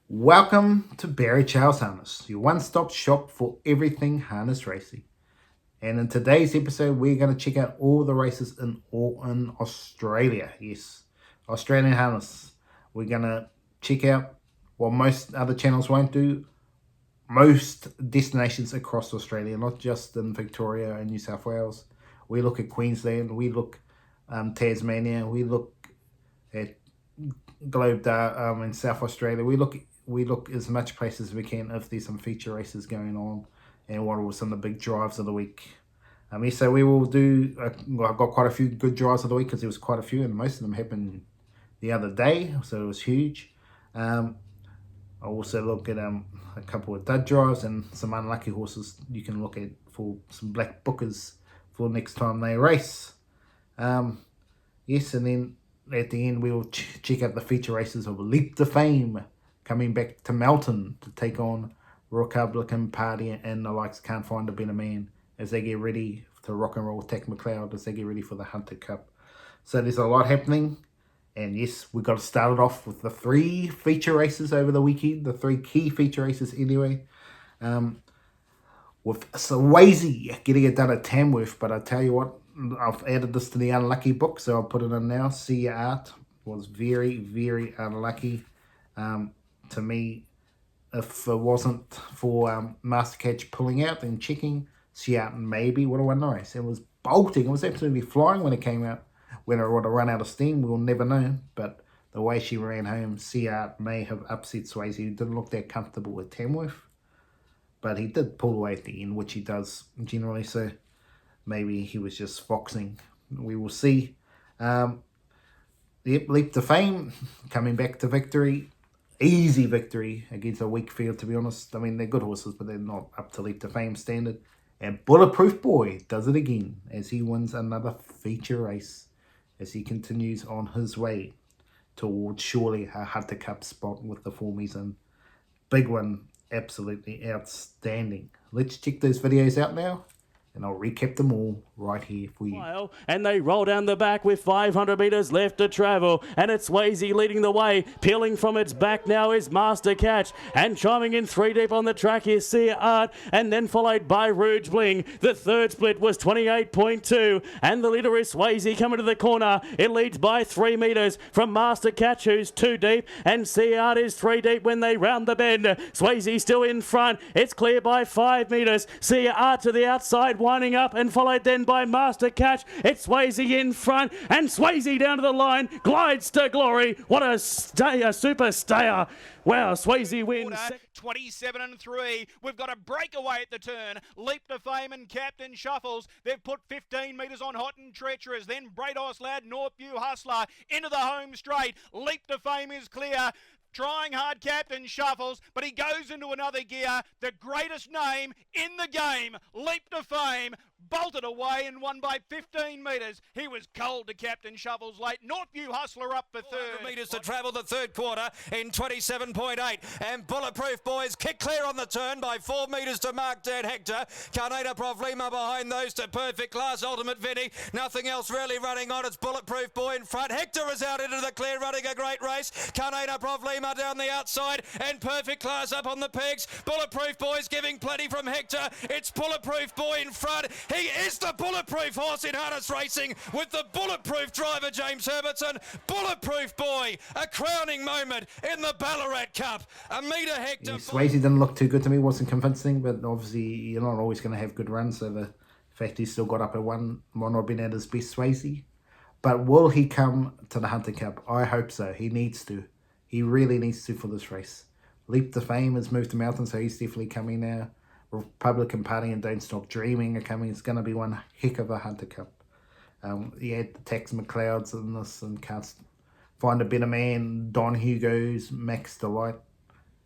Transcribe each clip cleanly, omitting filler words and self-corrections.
Welcome to Barry Charles Harness, your one-stop shop for everything harness racing. And in today's episode, we're going to check out all the races in Australia. Yes, Australian harness. We're going to check out what most other channels won't do. Most destinations across Australia, not just in Victoria and New South Wales. We look at Queensland. We look Tasmania. We look at Globe in South Australia. We look as much places as we can if there's some feature races going on and what were some of the big drives of the week. So we will do, I've got quite a few good drives of the week because there was quite a few and most of them happened the other day, so it was huge. I also look at a couple of dud drives and some unlucky horses you can look at for some black bookers for next time they race. Yes, and then at the end we will check out the feature races of Leap to Fame coming back to Melton to take on Republican Party and the likes. Can't find a better man as they get ready to rock and roll with Tack McLeod as they get ready for the Hunter Cup. So there's a lot happening. And yes, we got to start it off with the three feature races over the weekend, the three key feature races anyway. With Swayzee getting it done at Tamworth, but I tell you what, I've added this to the unlucky book, so I'll put it in now. See Art was very, very unlucky. To me, if it wasn't for Master Catch pulling out and checking, See Art maybe would have won the race. It was bolting. It was absolutely flying when it came out. Whether it would have run out of steam, we'll never know. But the way she ran home, See Art may have upset Swayze, who didn't look that comfortable with Tamworth. But he did pull away at the end, which he does generally. So maybe he was just foxing. We will see. Leap to Fame, coming back to victory. Easy victory against a weak field, to be honest. I mean, they're good horses, but they're not up to Leap to Fame standard. And Bulletproof Boy does it again as he wins another feature race as he continues on his way towards surely a Hunter Cup spot with the formies in. Big one, absolutely outstanding. Let's check those videos out now, and I'll recap them all right here for you. And they roll down the back with 500 metres left to travel. And it's Swayzee leading the way. Peeling from its back now is Master Catch. And chiming in 3 deep on the track is See Art. And then followed by Rouge Bling. The third split was 28.2. And the leader is Swayzee coming to the corner. It leads by 3 metres from Master Catch, who's 2 deep. And See Art is 3 deep when they round the bend. Swayzee still in front. It's clear by 5 metres. See Art to the outside, winding up, and followed then by Master Catch. It's Swayzee in front, and Swayzee down to the line, glides to glory. What a super stayer. Wow, Swayzee wins. 27 and 3. We've got a breakaway at the turn. Leap to Fame and Captain Shuffles. They've put 15 metres on Hot and Treacherous. Then Brados Lad, Northview Hustler into the home straight. Leap to Fame is clear. Trying hard Captain Shuffles, but he goes into another gear. The greatest name in the game, Leap to Fame, bolted away and won by 15 metres. He was cold to Captain Shuffles late. Northview Hustler up for third. Metres to travel the third quarter in 27.8. And Bulletproof Boys kick clear on the turn by 4 metres to Mark Dan Hector. Carnata Provlima behind those to Perfect Class, Ultimate Vinny. Nothing else really running on. It's Bulletproof Boy in front. Hector is out into the clear, running a great race. Carnata Provlima down the outside and Perfect Class up on the pegs. Bulletproof Boy's giving plenty from Hector. It's Bulletproof Boy in front. He is the bulletproof horse in harness racing with the bulletproof driver James Herbertson. Bulletproof Boy, a crowning moment in the Ballarat Cup. A metre Hector. Swayze didn't look too good to me, wasn't convincing, but obviously you're not always going to have good runs, so the fact he still got up at one might not have been at his best, Swayze. But will he come to the Hunter Cup? I hope so. He needs to. He really needs to for this race. Leap to Fame has moved to Melton, so he's definitely coming now. Republican Party and Don't Stop Dreaming are coming. It's going to be one heck of a Hunter Cup. He had the Tax McLeods in this and Can't Find a Better Man, Don Hugo's, Max Delight,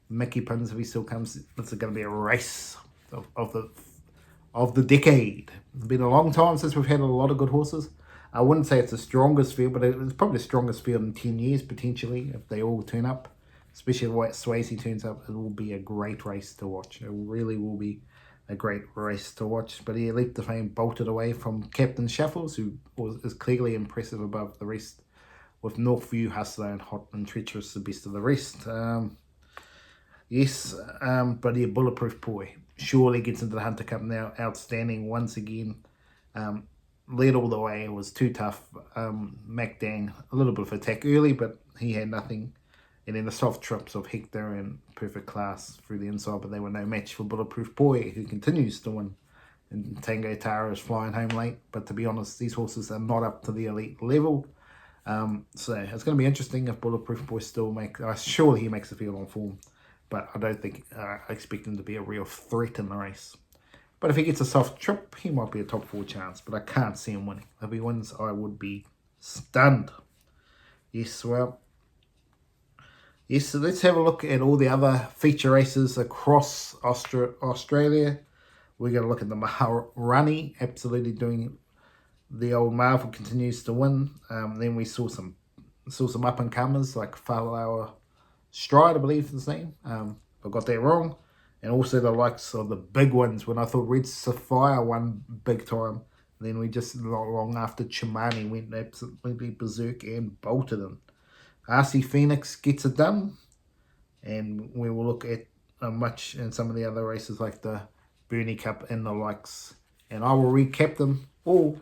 Mickey Pins if he still comes. This is going to be a race of the decade. It's been a long time since we've had a lot of good horses. I wouldn't say it's the strongest field, but it's probably the strongest field in 10 years, potentially, if they all turn up. Especially the way Swayze turns up, it will be a great race to watch. It really will be a great race to watch. But he Leap to Fame bolted away from Captain Shuffles, who is clearly impressive above the rest, with Northview Hustler and Hot and Treacherous the best of the rest. Yes, but yeah, Bulletproof Boy surely gets into the Hunter Cup now. Outstanding once again. Led all the way. It was too tough. MacDan, a little bit of attack early, but he had nothing. And then the soft trips of Hector and Perfect Class through the inside, but they were no match for Bulletproof Boy, who continues to win. And Tango Tara is flying home late, but to be honest, these horses are not up to the elite level. So it's going to be interesting if Bulletproof Boy still makes. Surely he makes the field on form, but I don't think I expect him to be a real threat in the race. But if he gets a soft trip, he might be a top 4 chance, but I can't see him winning. If he wins, I would be stunned. Yes, well, yes, so let's have a look at all the other feature races across Australia. We're going to look at the Maharani, absolutely doing the old Marvel, continues to win. Then we saw some up-and-comers like Falawa Stride, I believe is his name. I got that wrong. And also the likes of the big ones when I thought Red Sapphire won big time. Then we just, not long after, Chimani went absolutely berserk and bolted him. RC Phoenix gets it done. And we will look at much in some of the other races like the Bernie Cup and the likes. And I will recap them all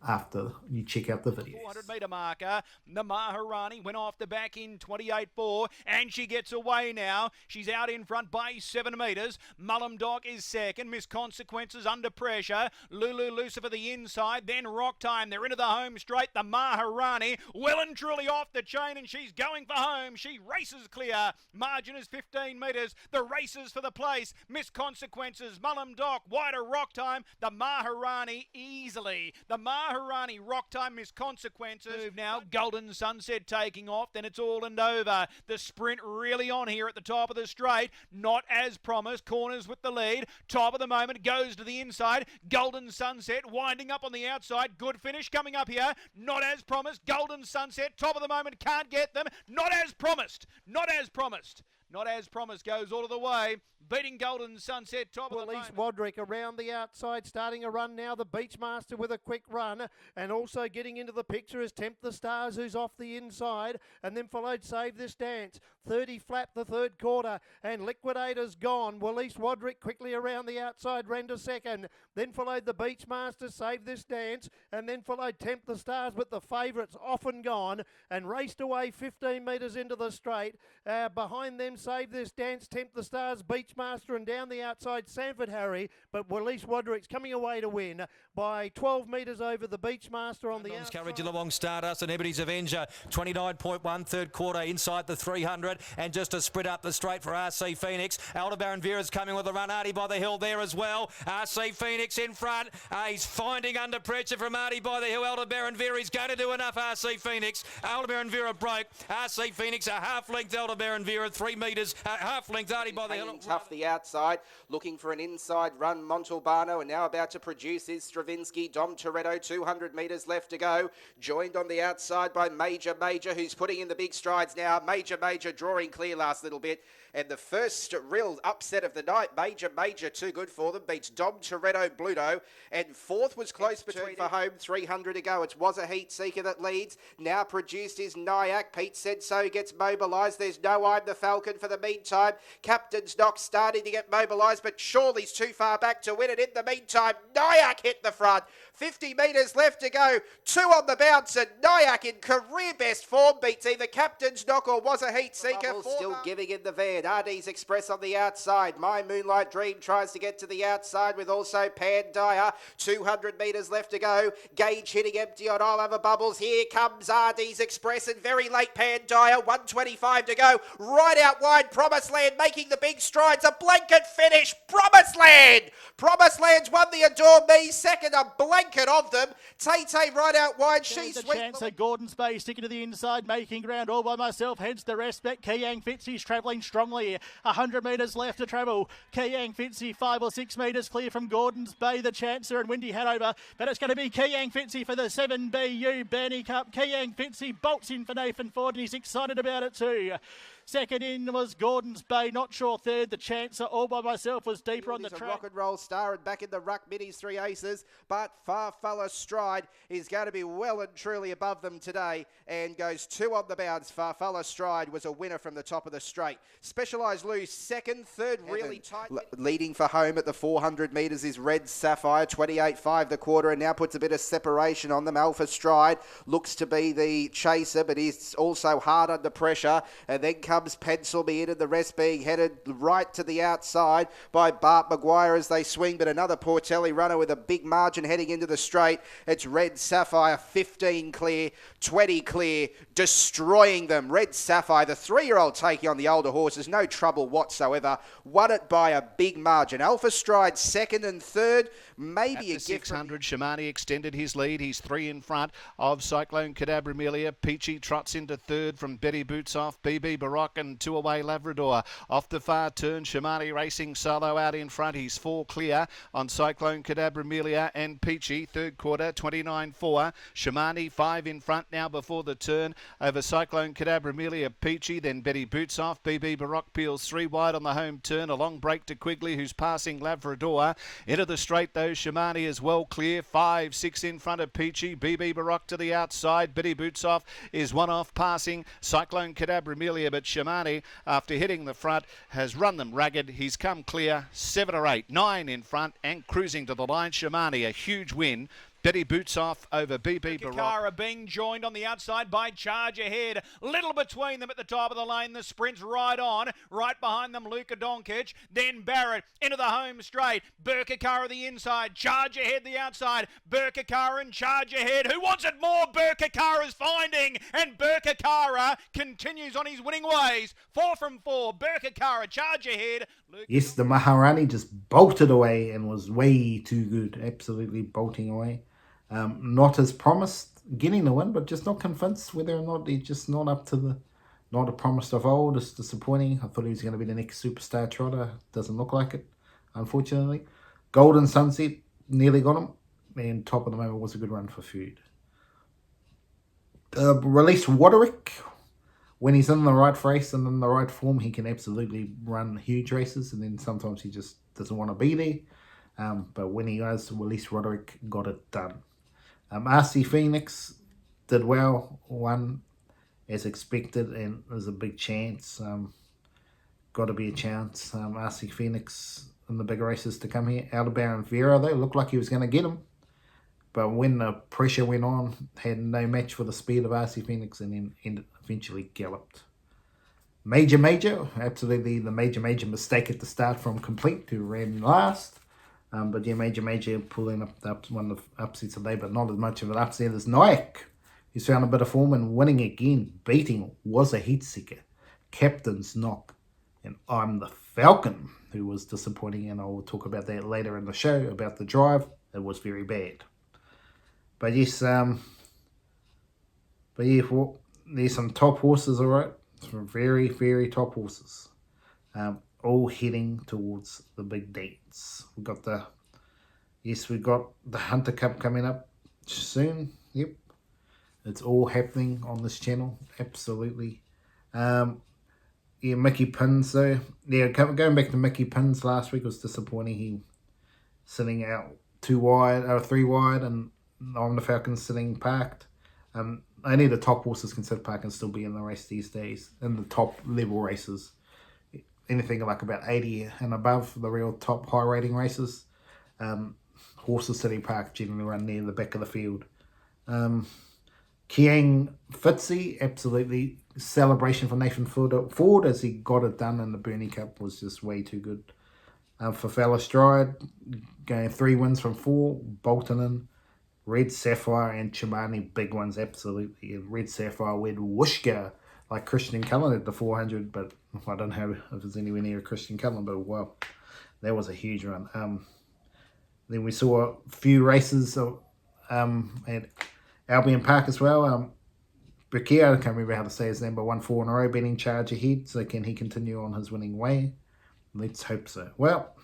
after you check out the video. 400 metre marker. The Maharani went off the back in 28.4 and she gets away now. She's out in front by 7 metres. Mullum Dock is second. Miss Consequences under pressure. Lulu Lucifer the inside. Then Rock Time. They're into the home straight. The Maharani well and truly off the chain and she's going for home. She races clear. Margin is 15 metres. The races for the place. Miss Consequences. Mullum Dock. Wider Rock Time. The Maharani easily. The Maharani Rock Time, Miss Consequences. Move now, Golden Sunset taking off, then it's all and over. The sprint really on here at the top of the straight. Not as promised, corners with the lead. Top of the moment, goes to the inside. Golden Sunset winding up on the outside. Good finish coming up here. Not as promised, Golden Sunset. Top of the moment, can't get them. Not as promised. Not as promised. Not as promised, goes all of the way. Beating Golden Sunset, top of the moment. Wadrick around the outside, starting a run now. The Beachmaster with a quick run. And also getting into the picture is Tempt the Stars, who's off the inside. And then followed Save This Dance. 30 flat the third quarter. And Liquidator's gone. Willis Wadrick quickly around the outside, ran to second. Then followed the Beachmaster, Save This Dance. And then followed Tempt the Stars with the favourites off and gone. And raced away 15 metres into the straight. Behind them, Save This Dance, Tempt the Stars, Beachmaster, and down the outside, Sanford Harry. But Willis Wadrick's coming away to win by 12 metres over the Beachmaster on the outside. Courage, Long Stardust and Ebony's Avenger. 29.1 third quarter inside the 300. And just a sprint up the straight for RC Phoenix. Aldebaran Vera's coming with a run. Artie by the Hill there as well. RC Phoenix in front. He's finding under pressure from Artie by the Hill. Aldebaran Vera, he's going to do enough. RC Phoenix. Aldebaran Vera broke. RC Phoenix a half length. Aldebaran Vera 3 metres. Half length. Artie by the Hill. Tough the outside, looking for an inside run. Montalbano, and now about to produce is Stravinsky. Dom Toretto, 200 metres left to go. Joined on the outside by Major, who's putting in the big strides now. Major drawing clear last little bit. And the first real upset of the night, Major, too good for them, beats Dom Toretto, Bluto. And fourth was close between for home, 300 to go. It was a heat seeker that leads. Now produced is Nyack. Pete said so, gets mobilised. There's no I'm the Falcon for the meantime. Captain's Knock starting to get mobilised, but Shawley's too far back to win it. In the meantime, Nyack hit the front. 50 metres left to go. 2 on the bounce, and Nyack in career best form beats either Captain's Knock or was a heat seeker. Still giving in the van. RD's Express on the outside. My Moonlight Dream tries to get to the outside with also Pan Dyer. 200 metres left to go. Gauge hitting empty on I'll Have a Bubbles. Here comes RD's Express and very late Pan Dyer. 125 to go. Right out wide, Promised Land making the big strides. A blanket finish. Promised Land. Promised Land's won the Adore Me. Second, a blanket of them. Tay right out wide. She's the chance at Gordon's Bay sticking to the inside, making ground all by myself. Hence the respect. Keyang Fitzy's travelling strongly. 100 metres left to travel. Keyang Fitzy 5 or 6 metres clear from Gordon's Bay, the Chancer and Windy Hanover. But it's going to be Keyang Fitzy for the 7BU Bernie Cup. Keyang Fitzy bolts in for Nathan Ford and he's excited about it too. Second in was Gordon's Bay. Not sure third. The Chancer all by myself was deeper on the He's a track. rock and roll star, and back in the ruck, Minnie's Three Aces, but Farfalla Stride is going to be well and truly above them today and goes 2 on the bounce. Farfalla Stride was a winner from the top of the straight. Specialised Lou second, third really tight. Leading for home at the 400 metres is Red Sapphire, 28.5 the quarter, and now puts a bit of separation on them. Alpha Stride looks to be the chaser, but he's also hard under pressure, and then comes Pencil Me In, and the rest being headed right to the outside by Bart Maguire as they swing, but another Portelli runner with a big margin heading into the straight. It's Red Sapphire, 15 clear, 20 clear, destroying them. Red Sapphire, the 3-year-old taking on the older horses, no trouble whatsoever. Won it by a big margin. Alpha Stride second and third, maybe a gift. 600, Shimani extended his lead. He's 3 in front of Cyclone Cadabramelia. Peachy trots into third from Betty Boots off, BB Baroque and 2 away Labrador. Off the far turn, Shimani racing solo out in front. He's 4 clear on Cyclone Cadabramelia and Peachy. Third quarter, 29.4. Shimani 5 in front now before the turn over Cyclone Cadabramelia, Peachy. Then Betty Boots off. BB Baroque peels 3 wide on the home turn. A long break to Quigley, who's passing Labrador. Into the straight though, Shimani is well clear. 5, 6 in front of Peachy. BB Baroque to the outside. Betty Boots off is 1 off passing Cyclone Cadabramelia, but Shimani, after hitting the front, has run them ragged. He's come clear. 7 or 8, 9 in front and cruising to the line. Shimani, a huge win. Betty Boots off over BB Baroque. Kakara being joined on the outside by Charge Ahead. Little between them at the top of the lane. The sprint's right on. Right behind them, Luka Doncic. Then Barrett into the home straight. Burkakara the inside. Charge Ahead the outside. Burkakara and Charge Ahead. Who wants it more? Burkakara's finding. And Burkakara continues on his winning ways. 4 from 4. Burkakara, Charge Ahead. Yes, the Maharani just bolted away and was way too good. Absolutely bolting away. Not as promised, getting the win, but just not convinced whether or not they're just not up to the promise of old. It's disappointing. I thought he was going to be the next superstar trotter. Doesn't look like it, unfortunately. Golden Sunset nearly got him, and top of the moment was a good run for Feud. Release Waderick. When he's in the right race and in the right form, he can absolutely run huge races, and then sometimes he just doesn't want to be there. But when he does, Release Roderick got it done. RC Phoenix did well, won as expected, and there's a big chance. Got to be a chance. RC Phoenix in the big races to come here. Aldebaran Vera, though, looked like he was going to get him. But when the pressure went on, had no match for the speed of RC Phoenix, and then eventually galloped. Major, absolutely the major mistake at the start from Complete, who ran last. But yeah, Major pulling up one of the upsets today, but not as much of an upset as Nyack. He's found a bit of form and winning again, beating Was a Heat Seeker, Captain's Knock, and I'm the Falcon, who was disappointing, and I will talk about that later in the show, about the drive. It was very bad. But yes, there's some top horses, all right. Some very, very top horses. All heading towards the big dates. We got the Hunter Cup coming up soon. Yep, it's all happening on this channel. Absolutely. Mickey Pins though. Yeah, going back to Mickey Pins last week was disappointing. He sitting out 3 wide, and on the Falcons sitting parked. Only the top horses can sit parked and still be in the race these days. In the top level races. Anything like about 80 and above, the real top high rating races, horses sitting park generally run near the back of the field. Kiang Fitzy, absolutely celebration for Nathan Ford as he got it done in the Bernie Cup, was just way too good. For Fella Stride, going 3 wins from 4, Bolton in, Red Sapphire and Chimani, big ones, absolutely. And Red Sapphire went whooshka like Christian Cullen at the 400, but I don't know if it's anywhere near Christian Cullen, but wow, that was a huge run. Then we saw a few races at Albion Park as well. Briquet, I can't remember how to say his name, but won 4 in a row, beating Charge Ahead. So can he continue on his winning way? Let's hope so. Well,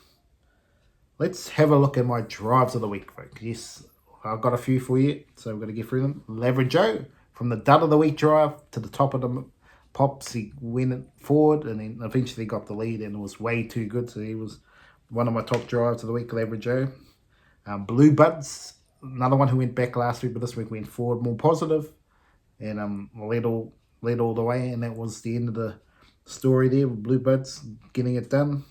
let's have a look at my drives of the week, folks. Yes, I've got a few for you, so we're going to get through them. Leverage Joe, from the dud of the week drive to the top of the Pops, he went forward and then eventually got the lead and it was way too good. So he was one of my top drivers of the week, Leverage Joe. Blue Buds, another one who went back last week, but this week went forward more positive and led all the way, and that was the end of the story there with Blue Buds getting it done.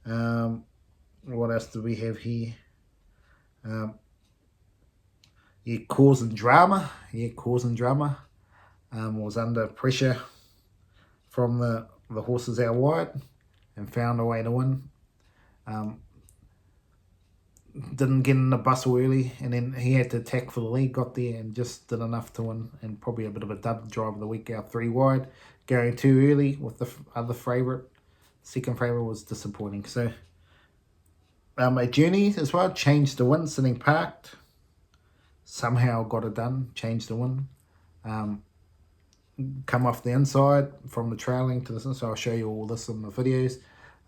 What else do we have here? Causing drama. Was under pressure from the horses out wide and found a way to win. Didn't get in the bustle early, and then he had to attack for the lead, got there and just did enough to win, and probably a bit of a dud drive of the week out 3 wide. Going too early with the other favourite. Second favourite was disappointing. So a journey as well, changed the win, sitting parked. Somehow got it done, changed the win. Come off the inside from the trailing to the inside. So I'll show you all this in the videos.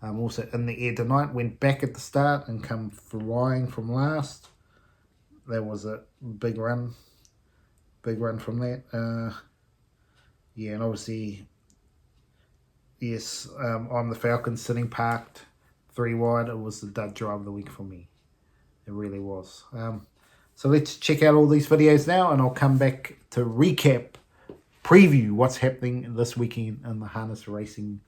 Also in the air tonight, went back at the start and come flying from last. That was a big run from that. And obviously, yes, I'm the Falcons sitting parked 3 wide. It was the dud drive of the week for me. It really was. So let's check out all these videos now, and I'll come back to preview what's happening this weekend in the harness racing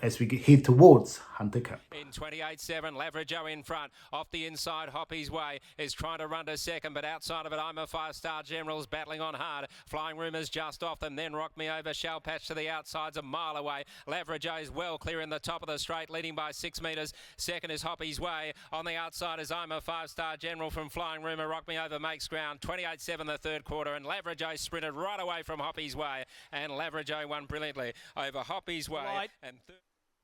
as we head towards Hunter Cup. In 28.7, Lavrajo in front. Off the inside, Hoppy's Way is trying to run to second, but outside of it, I'm a 5-star General's battling on hard. Flying Rumours just off them, then Rock Me Over. Shell Patch to the outside's a mile away. Lavrajo is well clear in the top of the straight, leading by 6 metres. Second is Hoppy's Way. On the outside is I'm a 5-star General from Flying Rumour. Rock Me Over makes ground. 28.7 the third quarter, and Lavrajo sprinted right away from Hoppy's Way, and Lavrajo won brilliantly over Hoppy's Way. Right.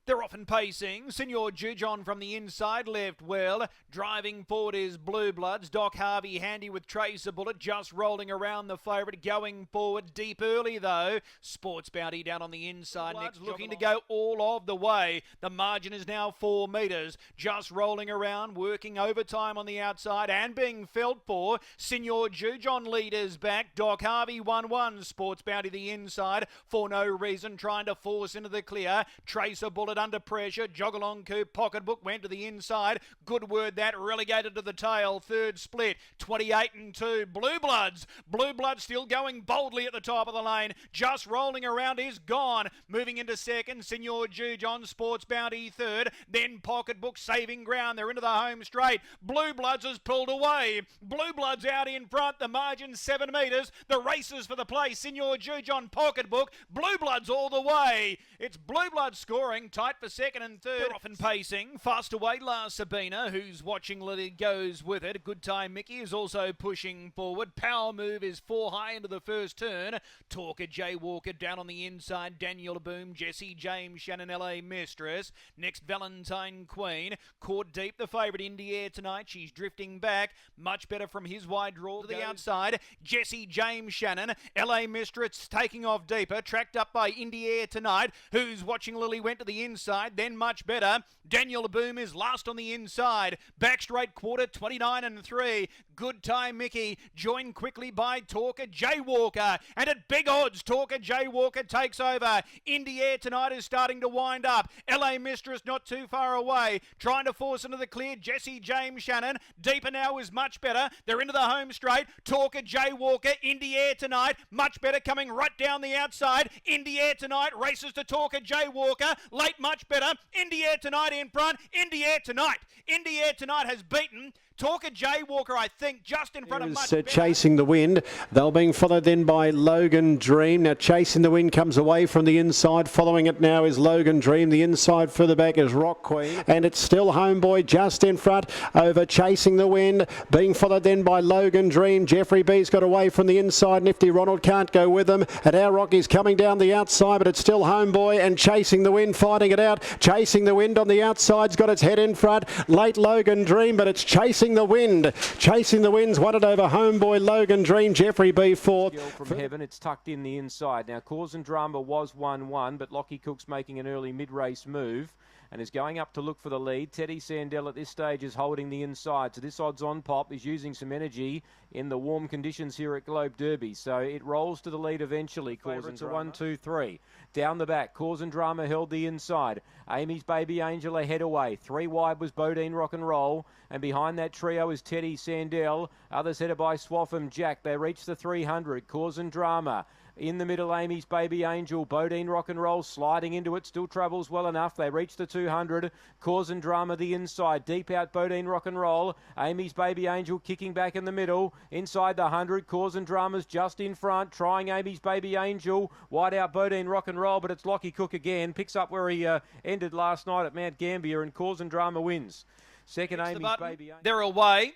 They're off and pacing. Senor Jujon from the inside left well. Driving forward is Blue Bloods. Doc Harvey handy with Tracer Bullet. Just rolling around the favourite. Going forward deep early though. Sports Bounty down on the inside. Next looking to go all of the way. The margin is now 4 metres. Just rolling around. Working overtime on the outside and being felt for. Senor Jujon leaders back. Doc Harvey 1-1. Sports Bounty the inside for no reason. Trying to force into the clear. Tracer Bullet under pressure. Jogalong Coupe Pocketbook went to the inside. Good word that. Relegated to the tail. Third split. 28-2. Blue Bloods still going boldly at the top of the lane. Just rolling around is gone. Moving into second. Senor Jujon. Sports Bounty third. Then Pocketbook saving ground. They're into the home straight. Blue Bloods has pulled away. Blue Bloods out in front. The margin 7 metres. The races for the place. Senor Jujon Pocketbook. Blue Bloods all the way. It's Blue Bloods scoring. Tight for second and third. They're off and pacing. Fast away La Sabina, who's watching Lily, goes with it. Good Time Mickey is also pushing forward. Power Move is 4 high into the first turn. Talker Jay Walker down on the inside. Daniel Boom, Jesse James, Shannon LA Mistress. Next Valentine Queen. Caught deep the favourite in the air tonight. She's drifting back. Much better from his wide draw to the outside. Jesse James Shannon. LA Mistress taking off deeper. Tracked up by Indie Air tonight, who's watching Lily went to the inside, then much better. Daniel Boom is last on the inside. Back straight quarter, 29-3. Good Time Mickey, joined quickly by Talker Jay Walker. And at big odds, Talker Jay Walker takes over. Indie Air tonight is starting to wind up. LA Mistress not too far away. Trying to force into the clear, Jesse James Shannon. Deeper now is much better. They're into the home straight. Talker Jay Walker, Indie Air tonight. Much better coming right down the outside. Indie Air tonight races to Talker Jay Walker. Late much better. Indie Air tonight in front. Indie Air tonight. Indie Air tonight has beaten Talker Jay Walker, I think, just in front of much better. Chasing the Wind. They're being followed then by Logan Dream. Now Chasing the Wind comes away from the inside. Following it now is Logan Dream. The inside further back is Rock Queen. And it's still Homeboy just in front over Chasing the Wind. Being followed then by Logan Dream. Jeffrey B's got away from the inside. Nifty Ronald can't go with them. And our Rocky's coming down the outside, but it's still Homeboy and Chasing the Wind fighting it out. Chasing the Wind on the outside's got its head in front. Late Logan Dream, but it's Chasing chasing the wind. Chasing the winds, won it over Homeboy, Logan Dream, Jeffrey B. fourth. From Heaven, it's tucked in the inside. Now, Cause and Drama was 1-1, but Lockie Cook's making an early mid-race move and is going up to look for the lead. Teddy Sandell at this stage is holding the inside. So this odds-on pop is using some energy in the warm conditions here at Globe Derby. So it rolls to the lead eventually. Cause and Drama. 1, 2, 3. Down the back, Cause and Drama held the inside. Amy's Baby Angel ahead away. 3 wide was Bodine Rock and Roll. And behind that trio is Teddy Sandell. Others headed by Swaffham Jack. They reach the 300. Cause and Drama. In the middle, Amy's Baby Angel. Bodine Rock and Roll sliding into it. Still travels well enough. They reach the 200. Cause and Drama the inside. Deep out Bodine Rock and Roll. Amy's Baby Angel kicking back in the middle. Inside the 100. Cause and Drama's just in front. Trying Amy's Baby Angel. Wide out Bodine Rock and Roll. But it's Lockie Cook again. Picks up where he ended last night at Mount Gambier. And Cause and Drama wins. Second, Amy's Baby Angel. They're away.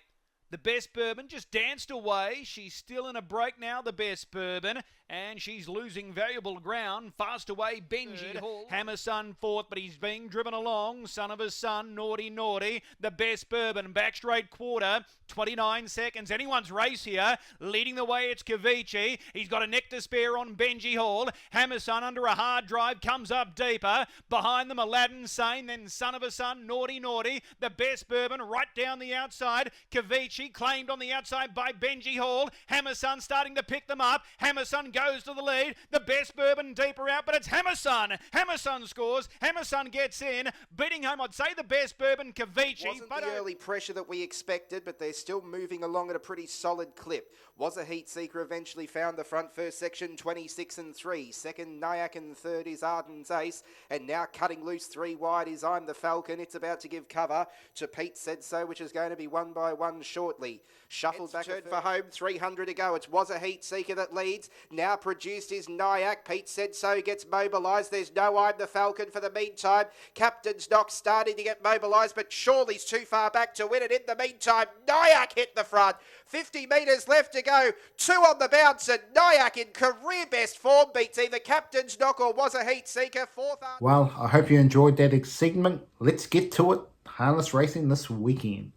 The Best Bourbon just danced away. She's still in a break now, the Best Bourbon. And she's losing valuable ground. Fast away, Benji Hall. Hammer Son fourth, but he's being driven along. Son of a Son, Naughty Naughty. The Best Bourbon, back straight quarter. 29 seconds. Anyone's race here. Leading the way, it's Kavici. He's got a neck to spare on Benji Hall. Hammer Son under a hard drive, comes up deeper. Behind them, Aladdin Sane, then Son of a Son, Naughty Naughty. The Best Bourbon right down the outside. Kavici claimed on the outside by Benji Hall. Hammer Son starting to pick them up. Hammer Son goes to the lead. The Best Bourbon deeper out, but it's Hammer Son. Hammer Son scores. Hammer Son gets in. Beating home, I'd say the Best Bourbon, Kavici. Wasn't the early pressure that we expected, but they're still moving along at a pretty solid clip. Was a Heat Seeker, eventually found the front first section, 26 and 3. Second, Nyack, and third is Arden's Ace. And now cutting loose 3 wide is I'm the Falcon. It's about to give cover to Pete Said So, which is going to be 1 by 1 shortly. Shuffled back for home, 300 to go. It was a Heat Seeker that leads. Now produced is Nyack. Pete Said So gets mobilised. There's no I'm the Falcon for the meantime. Captain's Knock starting to get mobilised, but Shawley's too far back to win it. In the meantime, Nyack hit the front. 50 metres left to go. 2 on the bounce, and Nyack in career best form beats either Captain's Knock or Was a Heat Seeker. Fourth. Well, I hope you enjoyed that segment. Let's get to it. Harness racing this weekend.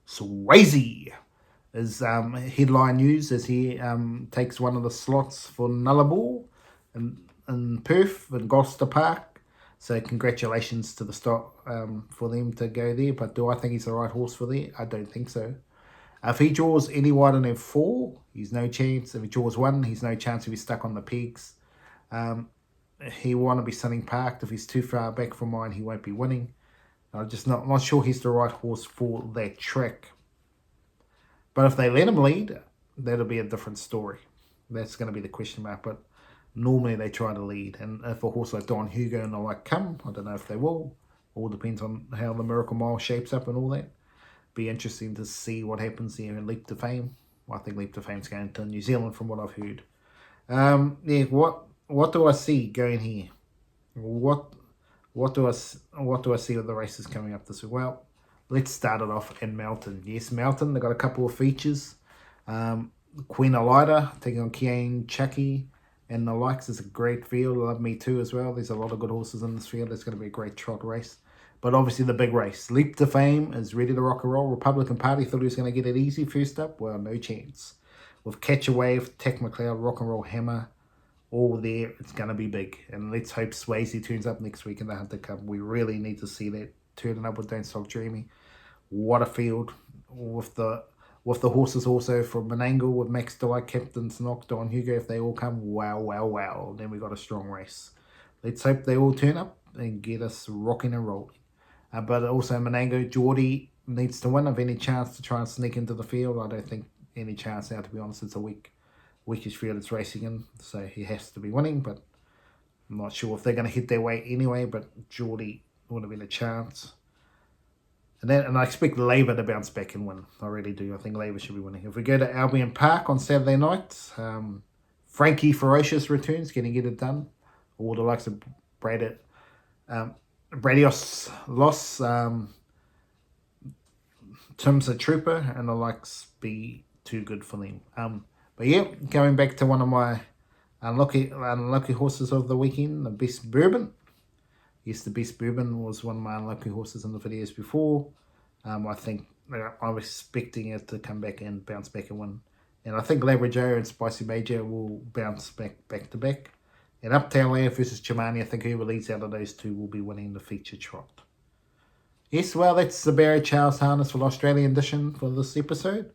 Swayzee is headline news as he takes one of the slots for Nullarbor in Perth in Gloucester Park. So congratulations to the stock for them to go there. But do I think he's the right horse for there? I don't think so. If he draws any wider than 4, he's no chance. If he draws 1, he's no chance if he's stuck on the pegs. He want to be sitting parked. If he's too far back from mine, he won't be winning. I'm just not sure he's the right horse for that track. But if they let him lead, that'll be a different story. That's going to be the question mark. But normally they try to lead. And if a horse like Don Hugo and the like come, I don't know if they will. All depends on how the Miracle Mile shapes up and all that. Be interesting to see what happens here in Leap to Fame. Well, I think Leap to Fame's going to New Zealand from what I've heard. Yeah, what do I see going here? What do I see with the races coming up this week? Well, let's start it off in Melton. Yes, Melton, they've got a couple of features. Queen Elida taking on Kiane Chucky and the likes is a great field. Love Me Too as well. There's a lot of good horses in this field. It's going to be a great trot race. But obviously the big race. Leap to Fame is ready to rock and roll. Republican Party thought he was going to get it easy first up. Well, no chance. With Catch a Wave, Tech McLeod, Rock and Roll Hammer, all there, it's going to be big. And let's hope Swayzee turns up next week in the Hunter Cup. We really need to see that turning up with Don't Stop Dreaming. What a field with the horses also from Menangle with Max Delight, Captain's Knock, Don Hugo. If they all come, wow. Then we got a strong race. Let's hope they all turn up and get us rocking and rolling. But also Menango, Geordie needs to win. If any chance to try and sneak into the field, I don't think any chance now, to be honest. It's a weakish field it's racing in, so he has to be winning, but I'm not sure if they're going to hit their weight anyway, but Geordie would have been a chance. And I expect Labour to bounce back and win. I really do. I think Labour should be winning. If we go to Albion Park on Saturday night, Frankie Ferocious returns. Can he get it done? All the likes of Bradios Loss, Tim's a Trooper, and the likes be too good for them. But yeah, going back to one of my unlucky horses of the weekend, the Best Bourbon. Yes, the Best Bourbon was one of my unlucky horses in the videos before. I think I'm expecting it to come back and bounce back and win. And I think Labrador and Spicy Major will bounce back to back. And Uptown Land versus Chimani, I think whoever leads out of those two will be winning the feature trot. Yes, well, that's the Barry Charles harness for the Australian edition for this episode.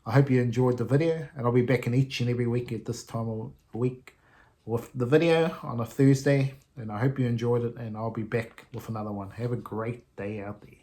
I hope you enjoyed the video, and I'll be back in each and every week at this time of the week with the video on a Thursday. And I hope you enjoyed it, and I'll be back with another one. Have a great day out there.